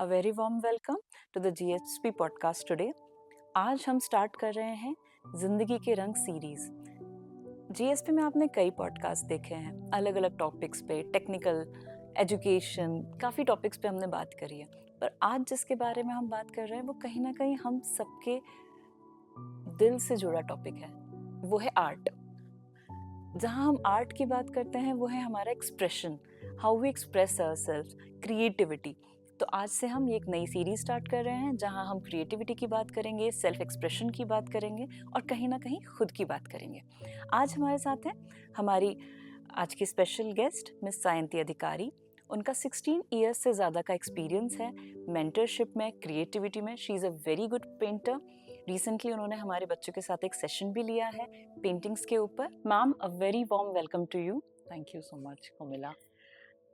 Very warm welcome to the GSP podcast today. आज हम start कर रहे हैं जिंदगी के रंग सीरीज। जीएसपी में आपने कई पॉडकास्ट देखे हैं, अलग अलग टॉपिक्स पे, टेक्निकल, एजुकेशन, काफ़ी टॉपिक्स पे हमने बात करी है। पर आज जिसके बारे में हम बात कर रहे हैं वो कहीं ना कहीं हम सबके दिल से जुड़ा टॉपिक है, वो है आर्ट। जहाँ हम आर्ट की बात करते हैं वो है हमारा expression, how we express ourselves, creativity. तो आज से हम एक नई सीरीज स्टार्ट कर रहे हैं जहाँ हम क्रिएटिविटी की बात करेंगे, सेल्फ एक्सप्रेशन की बात करेंगे और कहीं ना कहीं खुद की बात करेंगे। आज हमारे साथ है हमारी आज की स्पेशल गेस्ट मिस सायंती अधिकारी। उनका 16 ईयर्स से ज़्यादा का एक्सपीरियंस है मेंटरशिप में, क्रिएटिविटी में। She is a very good painter. Recently उन्होंने हमारे बच्चों के साथ एक सेशन भी लिया है पेंटिंग्स के ऊपर। Ma'am, a very warm welcome to you. Thank you so much Komila.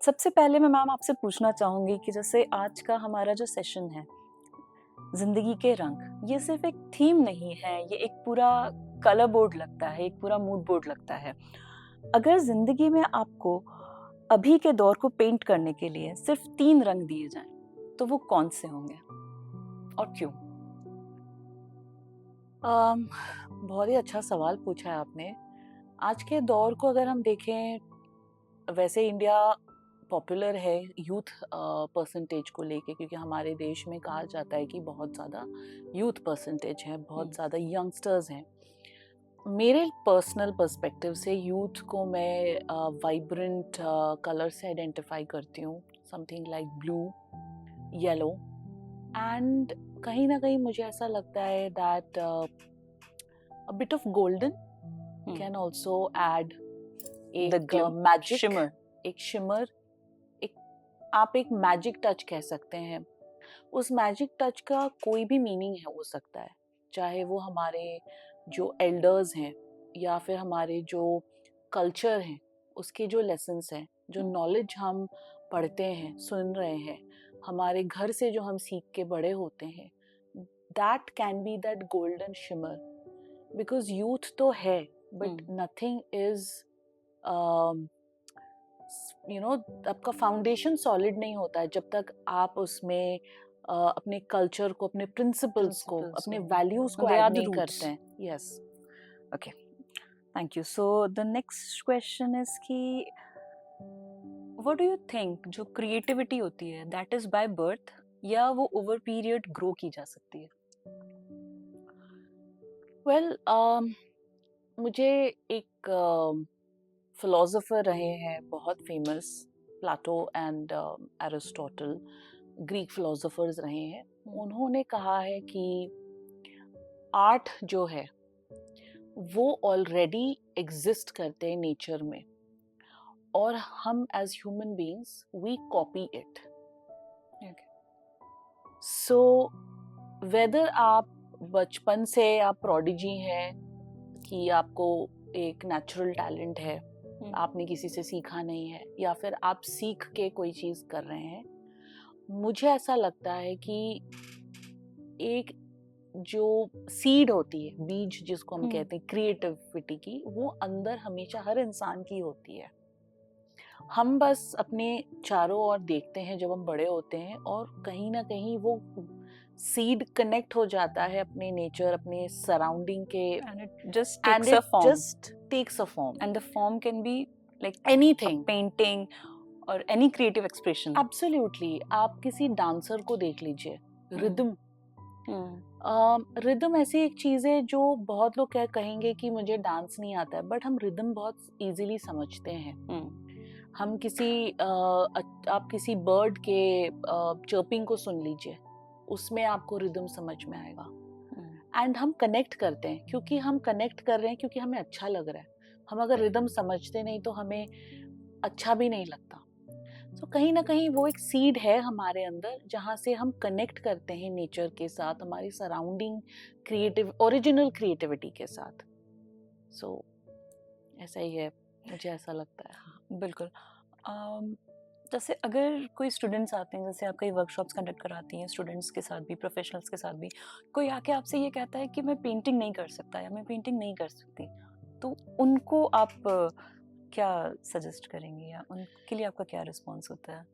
सबसे पहले मैं मैम आपसे पूछना चाहूँगी कि जैसे आज का हमारा जो सेशन है जिंदगी के रंग, ये सिर्फ एक थीम नहीं है, ये एक पूरा कलर बोर्ड लगता है, एक पूरा मूड बोर्ड लगता है। अगर जिंदगी में आपको अभी के दौर को पेंट करने के लिए सिर्फ 3 रंग दिए जाएं तो वो कौन से होंगे और क्यों? बहुत ही अच्छा सवाल पूछा है आपने। आज के दौर को अगर हम देखें, वैसे इंडिया पॉपुलर है यूथ परसेंटेज को लेके, क्योंकि हमारे देश में कहा जाता है कि बहुत ज़्यादा यूथ परसेंटेज है, बहुत ज़्यादा यंगस्टर्स हैं। मेरे पर्सनल पर्सपेक्टिव से यूथ को मैं वाइब्रेंट कलर से आइडेंटिफाई करती हूँ, something like blue, yellow, and कहीं ना कहीं मुझे ऐसा लगता है that a bit of golden can also add एक मैजिक शिमर। एक शिमर, एक आप एक मैजिक टच कह सकते हैं। उस मैजिक टच का कोई भी मीनिंग है हो सकता है, चाहे वो हमारे जो एल्डर्स हैं या फिर हमारे जो कल्चर हैं, उसके जो लेसन्स हैं, जो नॉलेज हम पढ़ते हैं, सुन रहे हैं, हमारे घर से जो हम सीख के बड़े होते हैं, that can be that golden shimmer. Because youth तो है बट नथिंग इज आपका फाउंडेशन सॉलिड नहीं होता है जब तक आप उसमें अपने कल्चर को, अपने प्रिंसिपल्स को, अपने वैल्यूज को ऐड नहीं करते हैं। Yes, okay, thank you. So the next question is कि व्हाट डू यू थिंक जो क्रिएटिविटी होती है दैट इज बाय बर्थ या वो ओवर पीरियड ग्रो की जा सकती है? वेल, मुझे एक फिलोसोफर रहे हैं बहुत famous, Plato and Aristotle, Greek philosophers रहे हैं। उन्होंने कहा है कि आर्ट जो है वो ऑलरेडी एग्जिस्ट करते हैं नेचर में, और हम as human beings we copy it. So whether आप बचपन से आप प्रोडिजी हैं कि आपको एक नेचुरल टैलेंट है, आपने किसी से सीखा नहीं है, या फिर आप सीख के कोई चीज़ कर रहे हैं, मुझे ऐसा लगता है कि एक जो सीड होती है, बीज जिसको हम कहते हैं क्रिएटिविटी की, वो अंदर हमेशा हर इंसान की होती है। हम बस अपने चारों ओर देखते हैं जब हम बड़े होते हैं, और कहीं ना कहीं वो सीड कनेक्ट हो जाता है अपने नेचर, अपने सराउंडिंग के, And it just takes a form. just takes a form. And the form can be like Anything. a painting or any creative expression. Absolutely. आप किसी डांसर को देख लीजिए, रिदम। रिदम ऐसी एक चीज़ है जो बहुत लोग कहेंगे कि मुझे डांस नहीं आता है, बट हम रिदम बहुत इजीली समझते हैं। हम आप किसी बर्ड के चर्पिंग को सुन लीजिए, उसमें आपको रिदम समझ में आएगा। एंड हम कनेक्ट करते हैं, क्योंकि हम कनेक्ट कर रहे हैं, क्योंकि हमें अच्छा लग रहा है। हम अगर रिदम समझते नहीं तो हमें अच्छा भी नहीं लगता। तो कहीं ना कहीं वो एक सीड है हमारे अंदर, जहाँ से हम कनेक्ट करते हैं नेचर के साथ, हमारी सराउंडिंग क्रिएटिव, ओरिजिनल क्रिएटिविटी के साथ। सो ऐसा ही है, मुझे ऐसा लगता है। बिल्कुल। जैसे अगर कोई स्टूडेंट्स आते हैं, जैसे आप कई वर्कशॉप्स कंडक्ट कराती हैं स्टूडेंट्स के साथ भी, प्रोफेशनल्स के साथ भी, कोई आके आपसे ये कहता है कि मैं पेंटिंग नहीं कर सकता या मैं पेंटिंग नहीं कर सकती, तो उनको आप क्या सजेस्ट करेंगे या उनके लिए आपका क्या रिस्पॉन्स होता है?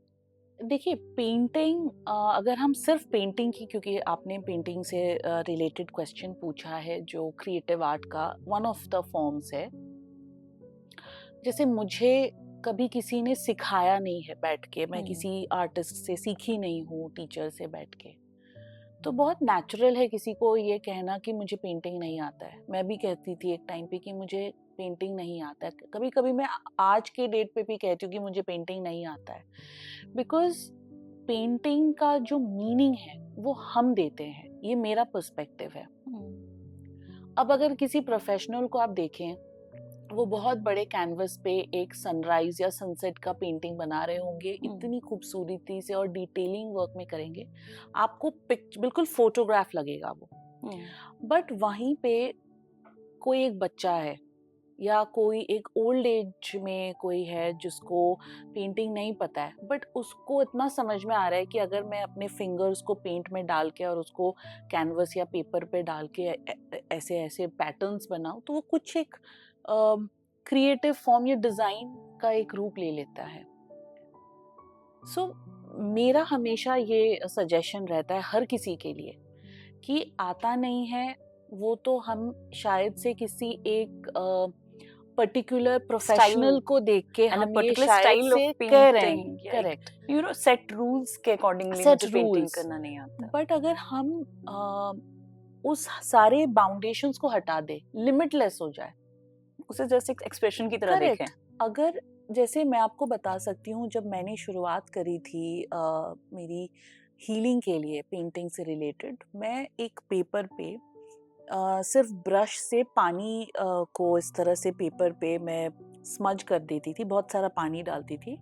देखिए पेंटिंग, अगर हम सिर्फ पेंटिंग की, क्योंकि आपने पेंटिंग से रिलेटेड क्वेश्चन पूछा है, जो क्रिएटिव आर्ट का वन ऑफ द फॉर्म्स है। जैसे मुझे कभी किसी ने सिखाया नहीं है बैठ के, मैं किसी आर्टिस्ट से सीखी नहीं हूँ, टीचर से बैठ के, तो बहुत नेचुरल है किसी को ये कहना कि मुझे पेंटिंग नहीं आता है। मैं भी कहती थी एक टाइम पे कि मुझे पेंटिंग नहीं आता है। कभी कभी मैं आज के डेट पे भी कहती हूँ कि मुझे पेंटिंग नहीं आता है, बिकॉज पेंटिंग का जो मीनिंग है वो हम देते हैं, ये मेरा पर्सपेक्टिव है। अब अगर किसी प्रोफेशनल को आप देखें, वो बहुत बड़े कैनवस पे एक सनराइज या सनसेट का पेंटिंग बना रहे होंगे, इतनी खूबसूरती से और डिटेलिंग वर्क में करेंगे, आपको बिल्कुल फोटोग्राफ लगेगा वो। बट वहीं पे कोई एक बच्चा है या कोई एक ओल्ड एज में कोई है जिसको पेंटिंग नहीं पता है, बट उसको इतना समझ में आ रहा है कि अगर मैं अपने फिंगर्स को पेंट में डाल के और उसको कैनवस या पेपर पे डाल के ऐसे ऐसे पैटर्न्स बनाऊं, तो वो कुछ एक क्रिएटिव फॉर्म या डिजाइन का एक रूप ले लेता है। सो मेरा हमेशा ये सजेशन रहता है हर किसी के लिए कि आता नहीं है वो तो हम शायद से किसी एक पर्टिकुलर प्रोफेशनल को देख के हम ये शायद से कह रहे हैं। Correct, you know, set rules के अकॉर्डिंगली मुझे पेंटिंग करना नहीं आता। बट अगर हम उस सारे बाउंडेशंस को हटा दे, लिमिटलेस हो जाए, उसे जैसे एक्सप्रेशन की तरह देखें। अगर जैसे मैं आपको बता सकती हूँ, जब मैंने शुरुआत करी थी मेरी हीलिंग के लिए पेंटिंग से रिलेटेड, मैं एक पेपर पे सिर्फ ब्रश से पानी को इस तरह से पेपर पे मैं स्मज कर देती थी, बहुत सारा पानी डालती थी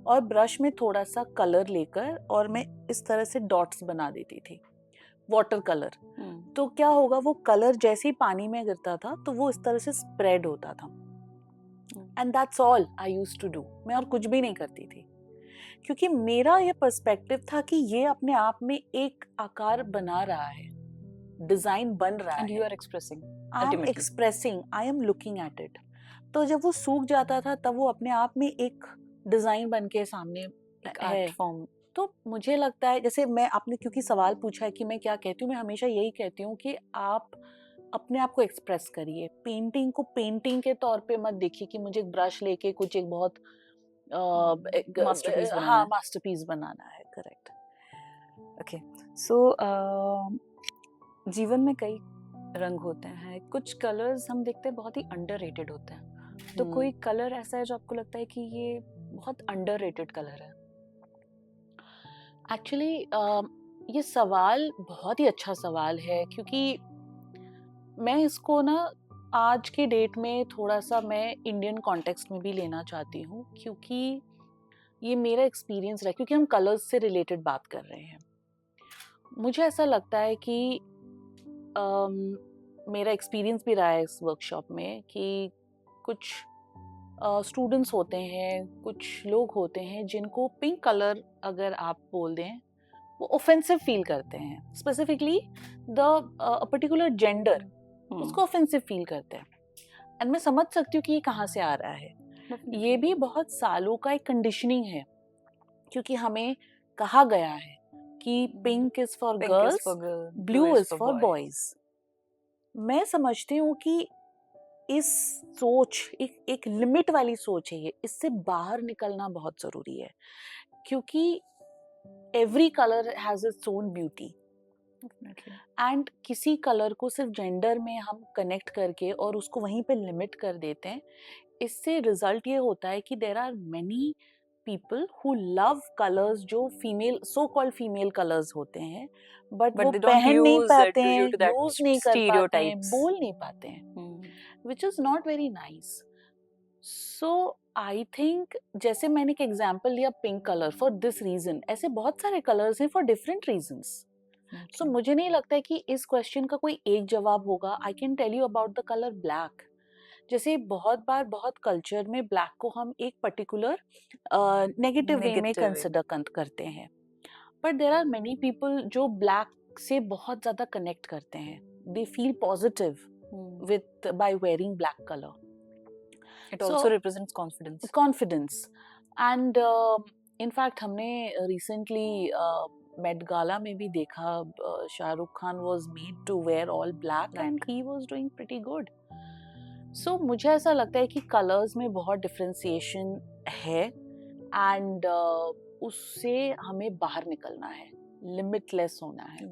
और ब्रश में थोड़ा सा कलर लेकर और मैं इस तरह से डॉट्स बना देती थी, वाटर कलर। तो क्या होगा, वो कलर जैसे ही पानी में गिरता था तो वो इस तरह से स्प्रेड होता था। And that's all I used to do. मैं और कुछ भी नहीं करती थी, क्योंकि मेरा ये पर्सपेक्टिव था कि ये अपने आप में एक आकार बना रहा है, डिजाइन बन रहा है। And you are expressing. I am expressing, I am looking at it. तो जब वो सूख जाता था तब वो अपने आप में एक डिजाइन बन के सामने है। तो मुझे लगता है, जैसे मैं, आपने क्योंकि सवाल पूछा है कि मैं क्या कहती हूँ, मैं हमेशा यही कहती हूँ कि आप अपने आप को एक्सप्रेस करिए। पेंटिंग को पेंटिंग के तौर पे मत देखिए कि मुझे एक ब्रश लेके कुछ एक बहुत मास्टरपीस बनाना है। करेक्ट। ओके, सो जीवन में कई रंग होते हैं, कुछ कलर्स हम देखते हैं बहुत ही अंडररेटेड होते हैं, तो कोई कलर ऐसा है जो आपको लगता है कि ये बहुत अंडररेटेड कलर है? एक्चुअली ये सवाल बहुत ही अच्छा सवाल है, क्योंकि मैं इसको ना आज के डेट में थोड़ा सा मैं इंडियन कॉन्टेक्स्ट में भी लेना चाहती हूँ, क्योंकि ये मेरा एक्सपीरियंस रहा, क्योंकि हम कलर्स से रिलेटेड बात कर रहे हैं। मुझे ऐसा लगता है कि मेरा एक्सपीरियंस भी रहा है इस वर्कशॉप में कि कुछ स्टूडेंट्स होते हैं, कुछ लोग होते हैं जिनको पिंक कलर अगर आप बोल दें वो ऑफेंसिव फील करते हैं, स्पेसिफिकली द पर्टिकुलर जेंडर उसको ऑफेंसिव फील करते हैं। एंड मैं समझ सकती हूँ कि ये कहाँ से आ रहा है। ये भी बहुत सालों का एक कंडीशनिंग है, क्योंकि हमें कहा गया है कि pink is for girls, blue is for boys. मैं समझती हूँ कि इस सोच, एक लिमिट वाली सोच है ये, इससे बाहर निकलना बहुत जरूरी है, क्योंकि every colour has its own beauty. And किसी कलर को सिर्फ जेंडर में हम कनेक्ट करके और उसको वहीं पे लिमिट कर देते हैं, इससे रिजल्ट ये होता है कि there are many people who love colours जो female, so called female colours होते हैं, बट वो पहन नहीं पाते हैं, यूज नहीं कर पाते हैं, बोल नहीं पाते हैं, which is not very nice. So I think, जैसे मैंने एक एग्जाम्पल लिया pink colour for this reason, ऐसे बहुत सारे कलर्स हैं फॉर डिफरेंट रीजंस। सो मुझे नहीं लगता है कि इस क्वेश्चन का कोई एक जवाब होगा। I can tell you about the colour black. जैसे बहुत बार बहुत कल्चर में ब्लैक को हम एक पर्टिकुलर नेगेटिव वे में कंसिडर करते हैं, but there are many people जो ब्लैक से बहुत ज्यादा कनेक्ट करते हैं, they feel positive with by wearing black colour. It also represents confidence. And in fact हमने रिसेंटली मेट गाला में भी देखा, Shahrukh Khan was made to wear all black and he was doing pretty good. सो मुझे ऐसा लगता है कि कलर्स में बहुत डिफरेंशिएशन है एंड उससे हमें बाहर निकलना है, लिमिटलेस होना है।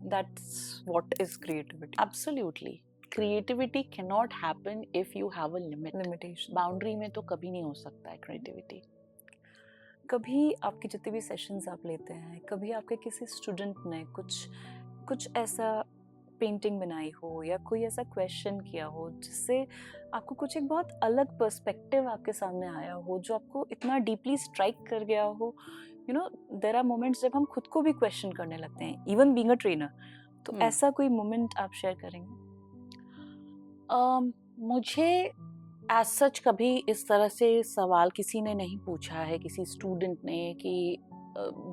That's what is creativity. Absolutely, creativity can not happen if you have a limitation. Boundary में तो कभी नहीं हो सकता है क्रिएटिविटी। कभी आपके जितने भी सेशंस आप लेते हैं, कभी आपके किसी स्टूडेंट ने कुछ ऐसा पेंटिंग बनाई हो या कोई ऐसा क्वेश्चन किया हो जिससे आपको कुछ एक बहुत अलग पर्सपेक्टिव आपके सामने आया हो, जो आपको इतना डीपली स्ट्राइक कर गया हो? You know, there are moments जब हम खुद को भी क्वेश्चन करने लगते हैं, इवन बीइंग अ ट्रेनर। तो ऐसा कोई मोमेंट आप शेयर करेंगे? मुझे एज सच कभी इस तरह से सवाल किसी ने नहीं पूछा है, किसी स्टूडेंट ने, कि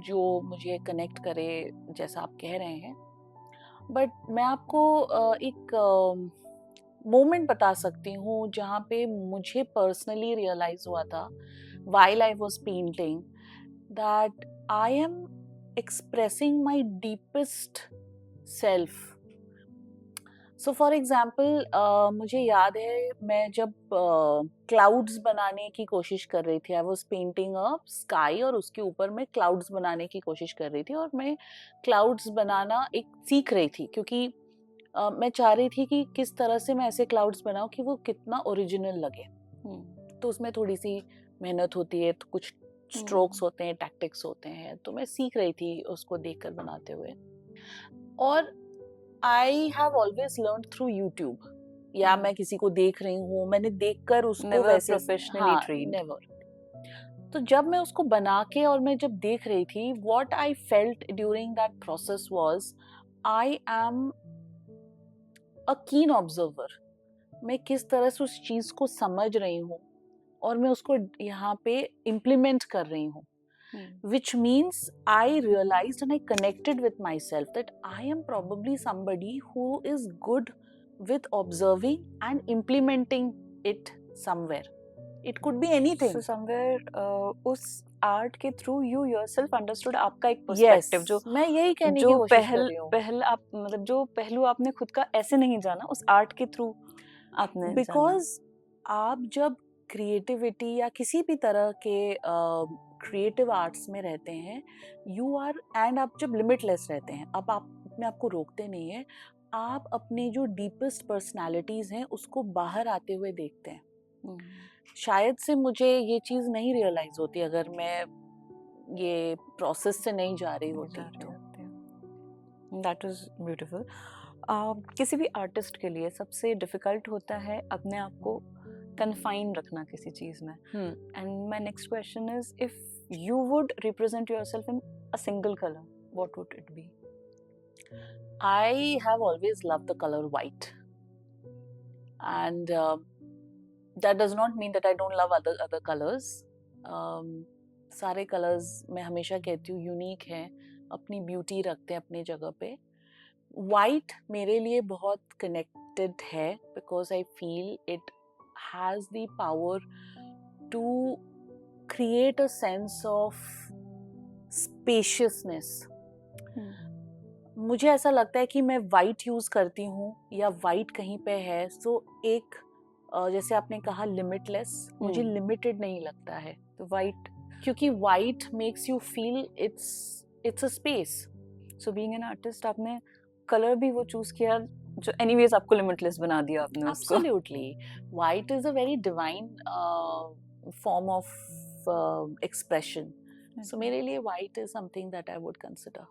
जो मुझे कनेक्ट करे जैसा आप कह रहे हैं। बट मैं आपको एक मोमेंट बता सकती हूँ जहाँ पे मुझे पर्सनली रियलाइज हुआ था while I was painting that I am expressing my deepest self. So for example मुझे याद है मैं जब क्लाउड्स बनाने की कोशिश कर रही थी, I was painting a sky और उसके ऊपर मैं क्लाउड्स बनाने की कोशिश कर रही थी, और मैं क्लाउड्स बनाना एक सीख रही थी, क्योंकि मैं चाह रही थी कि किस तरह से मैं ऐसे क्लाउड्स बनाऊं कि वो कितना ओरिजिनल लगे। तो उसमें थोड़ी सी मेहनत होती है, तो कुछ स्ट्रोक्स होते हैं, टैक्टिक्स होते हैं, तो मैं सीख रही थी उसको देखकर बनाते हुए। और आई have always learn through YouTube, या मैं किसी को देख रही हूँ, मैंने देखकर उसको Never वैसे professionally trained. नेवर। तो जब मैं उसको बना के और मैं जब देख रही थी, what I felt during that process was I am a कीन ऑब्जर्वर। मैं किस तरह से उस चीज को समझ रही हूँ और मैं उसको यहाँ पे इम्प्लीमेंट कर रही हूँ, which means I realized and I connected with myself that I am probably somebody who is good with observing and implementing it somewhere. It could be anything. So somewhere उस आर्ट के through you yourself understood आपका एक perspective, Yes, मैं यही कहने की कोशिश कर रही हूँ। पहल आप मतलब जो पहलू आपने खुद का ऐसे नहीं जाना, उस आर्ट के थ्रू आपने जाना। Because आप जब क्रिएटिविटी या किसी भी तरह के क्रिएटिव आर्ट्स में रहते हैं, यू आर एंड आप जब लिमिटलेस रहते हैं, अब आप अपने आप को रोकते नहीं हैं, आप अपने जो डीपेस्ट पर्सनालिटीज हैं उसको बाहर आते हुए देखते हैं। शायद से मुझे ये चीज़ नहीं रियलाइज होती अगर मैं ये प्रोसेस से नहीं जा रही होती तो। That is beautiful. किसी भी आर्टिस्ट के लिए सबसे डिफिकल्ट होता है अपने आप को कन्फाइन रखना किसी चीज में। And my next question is, if you would represent yourself in a single color, what would it be? I have always loved the color white, and that does not mean that I don't love other colors. सारे colors मैं हमेशा कहती हूँ unique हैं, अपनी beauty रखते हैं अपनी जगह पे। White मेरे लिए बहुत connected है because I feel it has the power to create a sense of spaciousness. मुझे ऐसा लगता है कि मैं वाइट यूज करती हूँ या वाइट कहीं पे है, सो एक जैसे आपने कहा लिमिटलेस, मुझे लिमिटेड नहीं लगता है तो वाइट, क्योंकि white makes you feel it's a space. So being an artist आपने कलर भी वो चूज किया जो एनीवेज आपको लिमिटलेस बना दिया आपने उसको। Absolutely, white is a very divine form of expression, so मेरे लिए white is something that I would consider.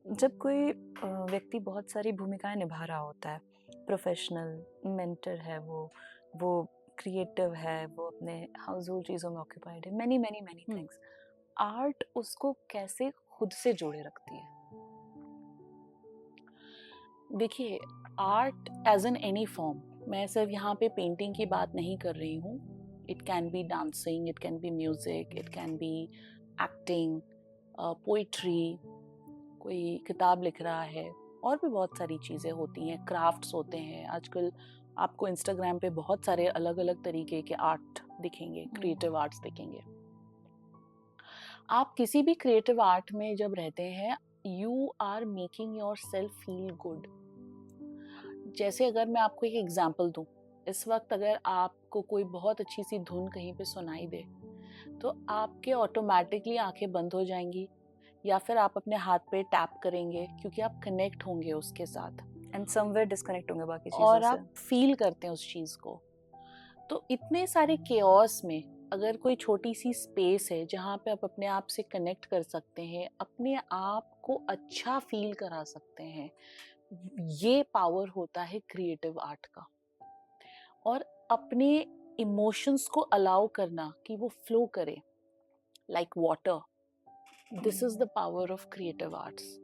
जब कोई व्यक्ति बहुत सारी भूमिकाएं निभा रहा होता है, प्रोफेशनल, मेंटर है, वो क्रिएटिव है, वो अपने हाउस होल्ड चीज़ों में ऑक्यूपाइड है, many many many things, art उसको कैसे खुद से जोड़े रखती है? देखिए, art as an any form, मैं सिर्फ यहाँ पे पेंटिंग की बात नहीं कर रही हूँ, it can be dancing, it can be music, it can be acting, poetry, कोई किताब लिख रहा है, और भी बहुत सारी चीज़ें होती हैं, क्राफ्ट्स होते हैं। आजकल आपको इंस्टाग्राम पे बहुत सारे अलग अलग तरीके के आर्ट दिखेंगे, क्रिएटिव आर्ट्स दिखेंगे। आप किसी भी क्रिएटिव आर्ट में जब रहते हैं, you are making yourself feel good. जैसे अगर मैं आपको एक एग्जाम्पल दूं, इस वक्त अगर आपको कोई बहुत अच्छी सी धुन कहीं पे सुनाई दे, तो आपके ऑटोमेटिकली आंखें बंद हो जाएंगी, या फिर आप अपने हाथ पे टैप करेंगे, क्योंकि आप कनेक्ट होंगे उसके साथ एंड समवेयर डिस्कनेक्ट होंगे बाकी चीजों और से। आप फील करते हैं उस चीज को। तो इतने सारे केओस में अगर कोई छोटी सी स्पेस है जहाँ पे आप अपने आप से कनेक्ट कर सकते हैं, अपने आप को अच्छा फील करा सकते हैं, ये पावर होता है क्रिएटिव आर्ट का। और अपने इमोशंस को अलाउ करना कि वो फ्लो करे like water, this is the power of creative arts.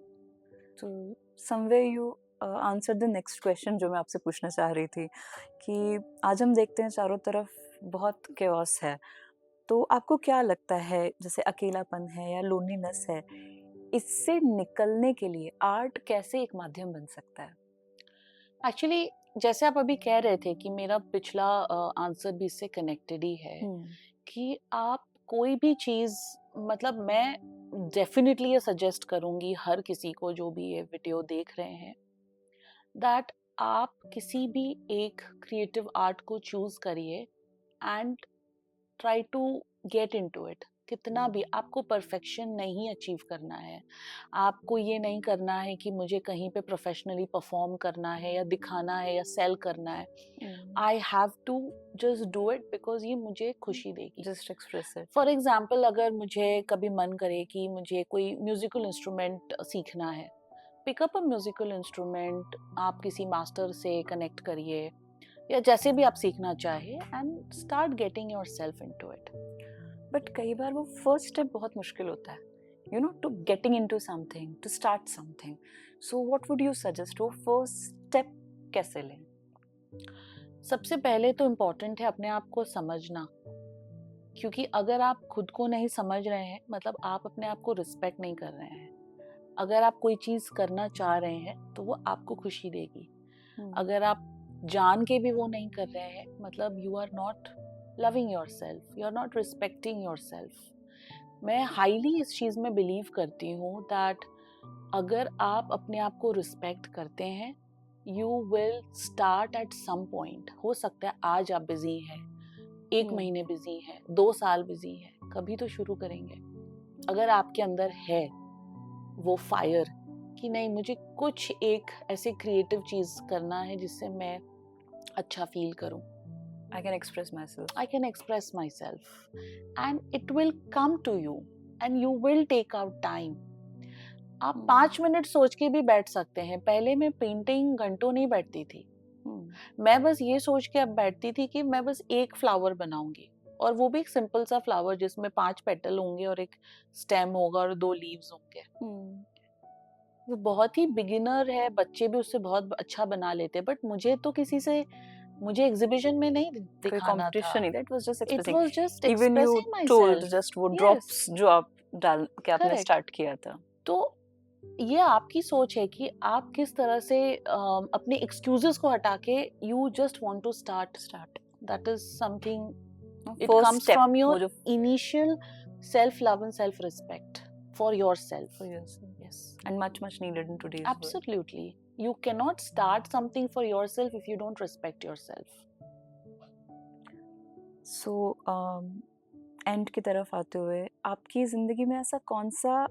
तो somewhere you answer the next question जो मैं आपसे पूछना चाह रही थी, कि आज हम देखते हैं चारों तरफ बहुत केओस है, तो आपको क्या लगता है, जैसे अकेलापन है या लोनलीनेस है, इससे निकलने के लिए आर्ट कैसे एक माध्यम बन सकता है? एक्चुअली जैसे आप अभी कह रहे थे कि मेरा पिछला आंसर भी इससे कनेक्टेड ही है, कि आप कोई भी चीज, मतलब मैं डेफिनेटली ये सजेस्ट करूंगी हर किसी को जो भी ये वीडियो देख रहे हैं, दैट आप किसी भी एक क्रिएटिव आर्ट को चूज करिए and try to get into it. कितना भी, आपको परफेक्शन नहीं अचीव करना है, आपको ये नहीं करना है कि मुझे कहीं पे प्रोफेशनली परफॉर्म करना है या दिखाना है या सेल करना है। I have to just do it because ये मुझे खुशी देगी। Just express it. For example, अगर मुझे कभी मन करे कि मुझे कोई म्यूजिकल इंस्ट्रूमेंट सीखना है, पिकअप अ म्यूजिकल इंस्ट्रूमेंट, आप किसी मास्टर से कनेक्ट करिए या जैसे भी आप सीखना चाहे, and start getting yourself into it. But कई बार वो फर्स्ट स्टेप बहुत मुश्किल होता है, you know, to getting into something, to start something. So what would you suggest, वो फर्स्ट स्टेप कैसे लें? सबसे पहले तो इम्पोर्टेंट है अपने आप को समझना, क्योंकि अगर आप खुद को नहीं समझ रहे हैं, मतलब आप अपने आप को रिस्पेक्ट नहीं कर रहे हैं। अगर आप कोई चीज करना चाह रहे हैं तो वो आपको खुशी देगी। अगर आप जान के भी वो नहीं कर रहे हैं, मतलब you are not loving yourself, you are not respecting yourself. मैं हाईली इस चीज में बिलीव करती हूँ दैट अगर आप अपने आप को रिस्पेक्ट करते हैं, you will start at some point. हो सकता है आज आप बिजी हैं, 1 महीने बिजी हैं, 2 साल बिजी हैं, कभी तो शुरू करेंगे। अगर आपके अंदर है वो फायर कि नहीं, मुझे कुछ एक ऐसे क्रिएटिव चीज करना है जिससे मैं अच्छा फील करूं, I can express myself. I can express myself, and it will come to you and you will take out time. आप 5 मिनट सोच के भी बैठ सकते हैं। पहले मैं पेंटिंग घंटों नहीं बैठती थी। मैं बस ये सोच के अब बैठती थी कि मैं बस एक फ्लावर बनाऊंगी, और वो भी एक सिंपल सा फ्लावर जिसमें 5 पेटल होंगे और एक स्टेम होगा और 2 लीव्स होंगे। वो बहुत ही बिगिनर है, बच्चे भी उससे बहुत अच्छा बना लेते, बट मुझे तो किसी से, मुझे एग्जीबिशन में नहीं दिखाना था। कंपटीशन नहीं था, it was just It expressing. was just Even you expressing told myself. just वो Yes, drops जो आप डाल के आपने correct. स्टार्ट किया था। तो ये आपकी सोच है कि आप किस तरह से अपने एक्सक्यूजेस को हटा के you just want to start. That is something, it First comes step, from वो योर जो initial self love and self respect for yourself. for yourself, Yes, and much needed in today's world. absolutely. You cannot start something for yourself if you don't respect yourself. So and की तरफ आते हुए, आपकी जिंदगी में ऐसा कौन सा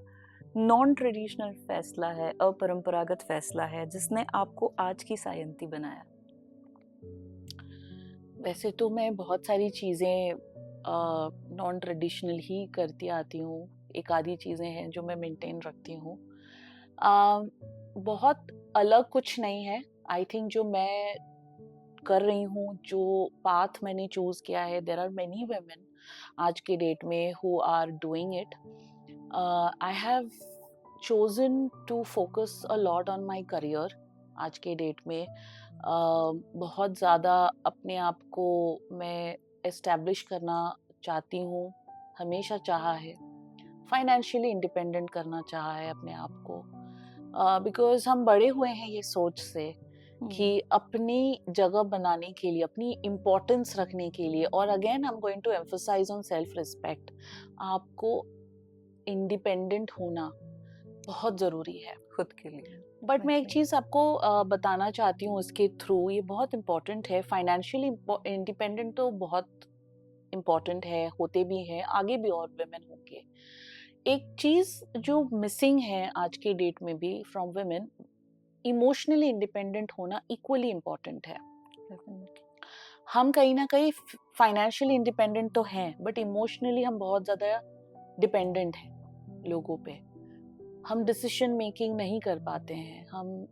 नॉन ट्रेडिशनल फैसला है, अपरंपरागत फैसला है, जिसने आपको आज की सायंती बनाया? वैसे तो मैं बहुत सारी चीज़ें नॉन ट्रेडिशनल ही करती आती हूँ। एक आधी चीज़ें हैं जो मैं मेंटेन रखती हूँ। बहुत अलग कुछ नहीं है। आई थिंक जो मैं कर रही हूँ, जो पाथ मैंने चूज किया है, देयर आर मेनी वुमेन आज के डेट में who are doing it. I have chosen to focus a lot on my career आज के डेट में। बहुत ज़्यादा अपने आप को मैं एस्टैब्लिश करना चाहती हूँ, हमेशा चाहा है। फाइनेंशियली इंडिपेंडेंट करना चाहा है अपने आप को, बिकॉज हम बड़े हुए हैं ये सोच से कि अपनी जगह बनाने के लिए, अपनी इम्पोर्टेंस रखने के लिए, और again I am going to emphasise on self respect, आपको इंडिपेंडेंट होना बहुत ज़रूरी है खुद के लिए। बट मैं एक Okay. चीज़ आपको बताना चाहती हूँ इसके थ्रू, ये बहुत इम्पोर्टेंट है। फाइनेंशियली इंडिपेंडेंट तो बहुत इम्पोर्टेंट है, होते भी हैं, आगे भी और वुमेन होंगे। एक चीज़ जो मिसिंग है आज के डेट में भी फ्रॉम वुमेन, इमोशनली इंडिपेंडेंट होना इक्वली इम्पोर्टेंट है। Definitely. हम कहीं ना कहीं फाइनेंशियली इंडिपेंडेंट तो हैं, बट इमोशनली हम बहुत ज़्यादा डिपेंडेंट हैं लोगों पे। हम डिसीजन मेकिंग नहीं कर पाते हैं, हम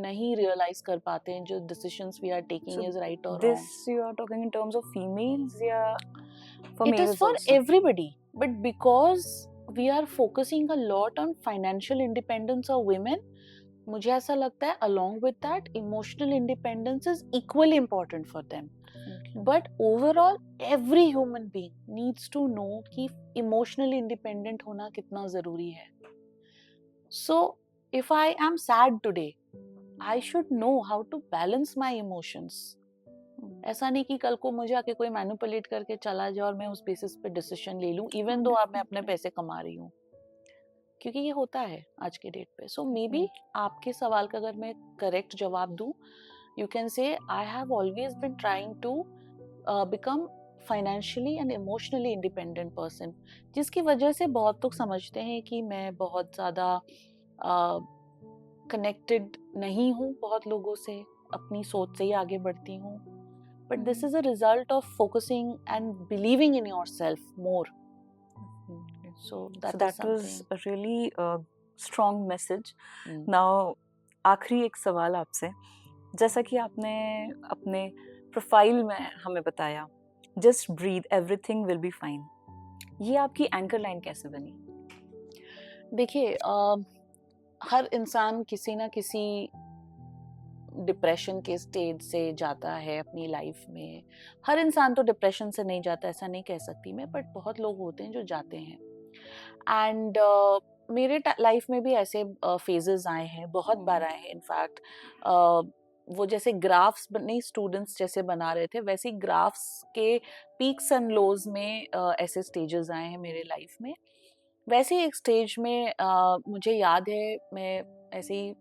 नहीं रियलाइज कर पाते हैं जो decisions we are taking So is right और this wrong. you are talking in terms of females, yeah, for It is males for also. everybody, but because we are focusing a lot on financial independence of women, मुझे ऐसा लगता है along with that emotional independence is equally important for them. Okay. But overall every human being needs to know कि emotionally independent होना कितना ज़रूरी है. So if I am sad today, I should know how to balance my emotions. ऐसा नहीं कि कल को मुझे आके कोई मैनिपुलेट करके चला जाए और मैं उस बेसिस पे डिसीजन ले लूं इवन दो अब मैं अपने पैसे कमा रही हूँ, क्योंकि ये होता है आज के डेट पे। सो मे बी आपके सवाल का अगर मैं करेक्ट जवाब दूं, you can say I have always been trying to become financially and emotionally independent person, जिसकी वजह से बहुत लोग समझते हैं कि मैं बहुत ज़्यादा कनेक्टेड नहीं हूँ बहुत लोगों से, अपनी सोच से ही आगे बढ़ती हूँ। But this is a result of focusing and believing in yourself more. So that that is was something. a really strong message. Hmm. Now, आखिरी एक सवाल आपसे, जैसा कि आपने अपने प्रोफाइल में हमें बताया, just breathe, everything will be fine. ये आपकी एंकर लाइन कैसे बनी? देखिए हर इंसान किसी ना किसी डिप्रेशन के स्टेज से जाता है अपनी लाइफ में। हर इंसान तो डिप्रेशन से नहीं जाता, ऐसा नहीं कह सकती मैं, बट बहुत लोग होते हैं जो जाते हैं। एंड मेरे लाइफ में भी ऐसे फेजेस आए हैं, बहुत बार आए हैं। इनफैक्ट वो जैसे ग्राफ्स नहीं स्टूडेंट्स जैसे बना रहे थे, वैसे ही ग्राफ्स के पीक्स एंड लोज में ऐसे स्टेजेस आए हैं मेरे लाइफ में। वैसे ही एक स्टेज में मुझे याद है, मैं ऐसे ही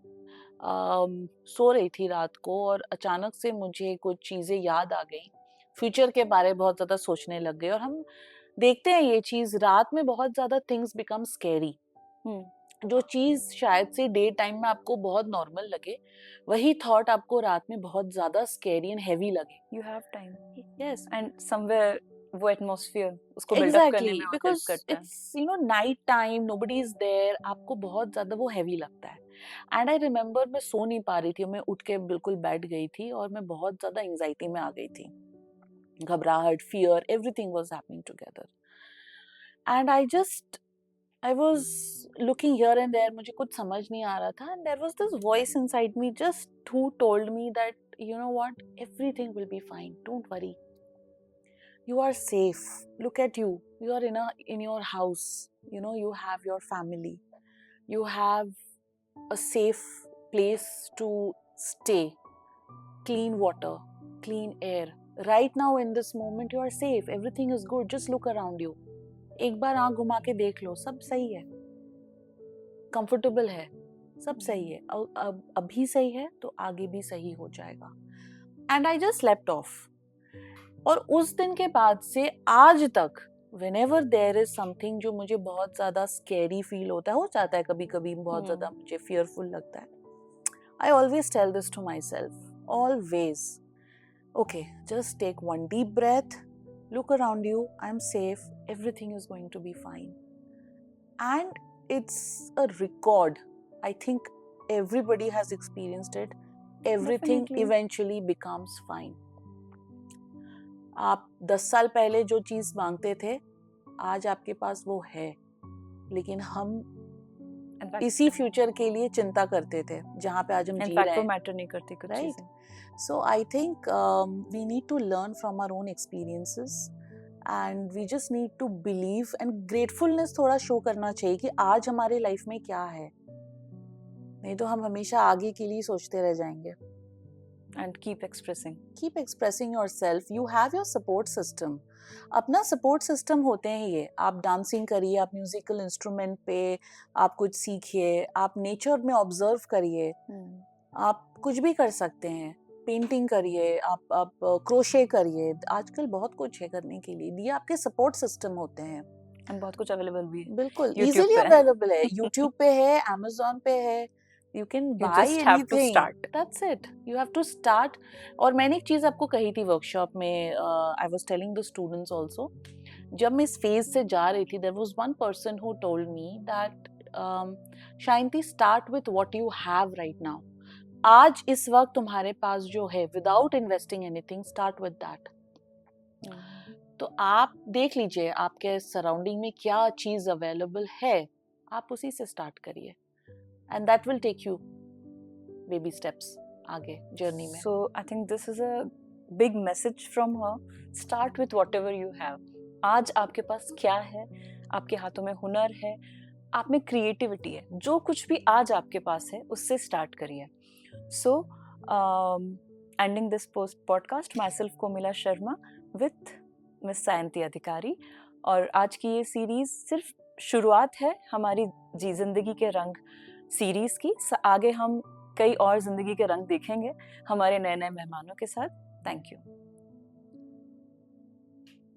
सो रही थी रात को और अचानक से मुझे कुछ चीज़ें याद आ गई, फ्यूचर के बारे में बहुत ज़्यादा सोचने लग गए। और हम देखते हैं ये चीज़ रात में बहुत ज़्यादा थिंग्स बिकम स्कैरी। जो चीज़ शायद से डे टाइम में आपको बहुत नॉर्मल लगे, वही थॉट आपको रात में बहुत ज़्यादा स्कैरी एंड हैवी लगे। You have time. Yes And somewhere वो एटमॉस्फेयर उसको बिल्डअप करने में और हेल्प बिकॉज करता है। It's night time, nobody is there, आपको बहुत ज्यादा वो हैवी लगता है। एंड आई रिमेम्बर मैं सो नहीं पा रही थी, मैं उठ के बिल्कुल बैठ गई थी और मैं बहुत ज्यादा एंजाइटी में आ गई थी, घबराहट, fear, everything was happening together. And I was looking here and there, मुझे कुछ समझ नहीं आ रहा था। And there was this voice inside me just who told me that you know what, everything will be fine, don't worry, you are safe, look at you, you are in your house, you have your family, you have a safe place to stay, clean water, clean air, right now in this moment you are safe, everything is good, just look around you, एक बार आंख घुमा के देख लो, सब सही है, comfortable है, सब सही है, अब अभी सही है तो आगे भी सही हो जाएगा। And I just slept of. और उस दिन के बाद से आज तक whenever there is something जो मुझे बहुत ज़्यादा scary feel होता है, हो जाता है कभी कभी बहुत ज़्यादा मुझे fearful लगता है, I always tell this to myself, always, okay, just take one deep breath, look around you, I'm safe, everything is going to be fine. And it's a record, I think everybody has experienced it, everything Definitely. eventually becomes fine. आप 10 साल पहले जो चीज़ मांगते थे, आज आपके पास वो है, लेकिन हम इसी फ्यूचर के लिए चिंता करते थे जहाँ पे आज हम जी रहे हैं। मैटर नहीं करती कुछ चीजें। So I think we need to learn from our own experiences and we just need to believe and gratefulness थोड़ा शो करना चाहिए कि आज हमारे लाइफ में क्या है, नहीं तो हम हमेशा आगे के लिए सोचते रह जाएंगे। And keep expressing yourself. You have your support system. अपना सपोर्ट सिस्टम होते हैं ये. आप डांसिंग करिए, आप म्यूजिकल इंस्ट्रूमेंट पे आप कुछ सीखिए, आप नेचर में ऑब्जर्व करिए, आप कुछ भी कर सकते हैं. पेंटिंग करिए, आप क्रोशे करिए. आजकल बहुत कुछ है करने के लिए. ये आपके सपोर्ट सिस्टम होते हैं. एंड बहुत कुछ अवेलेबल भी है. बिल्कुल YouTube इजीली पे. अवेलेबल है. यूट्यूब पे है, Amazon पे है. You can You buy just have to anything. start. That's it. You have to start. और मैंने एक चीज आपको कही थी वर्कशॉप में. I was telling the students also. जब मैं इस फेज से जा रही थी, there was one person who told me that Shanti, start with what you have right now. आज इस वक्त तुम्हारे पास जो है, without investing anything, start with that. तो आप देख लीजिए आपके सराउंडिंग में क्या चीज अवेलेबल है, आप उसी से स्टार्ट करिए. And that will take you baby steps आगे जर्नी में. So I think this is a big message from her. Start with whatever you have. आज आपके पास क्या है, आपके हाथों में हुनर है, आप में क्रिएटिविटी है, जो कुछ भी आज आपके पास है उससे स्टार्ट करिए. So ending this podcast, myself Komila Sharma with Miss Sayanti Adhikari. और आज की ये सीरीज सिर्फ शुरुआत है हमारी जी जिंदगी के रंग सीरीज की. आगे हम कई और जिंदगी के रंग देखेंगे हमारे नए नए मेहमानों के साथ. Thank you.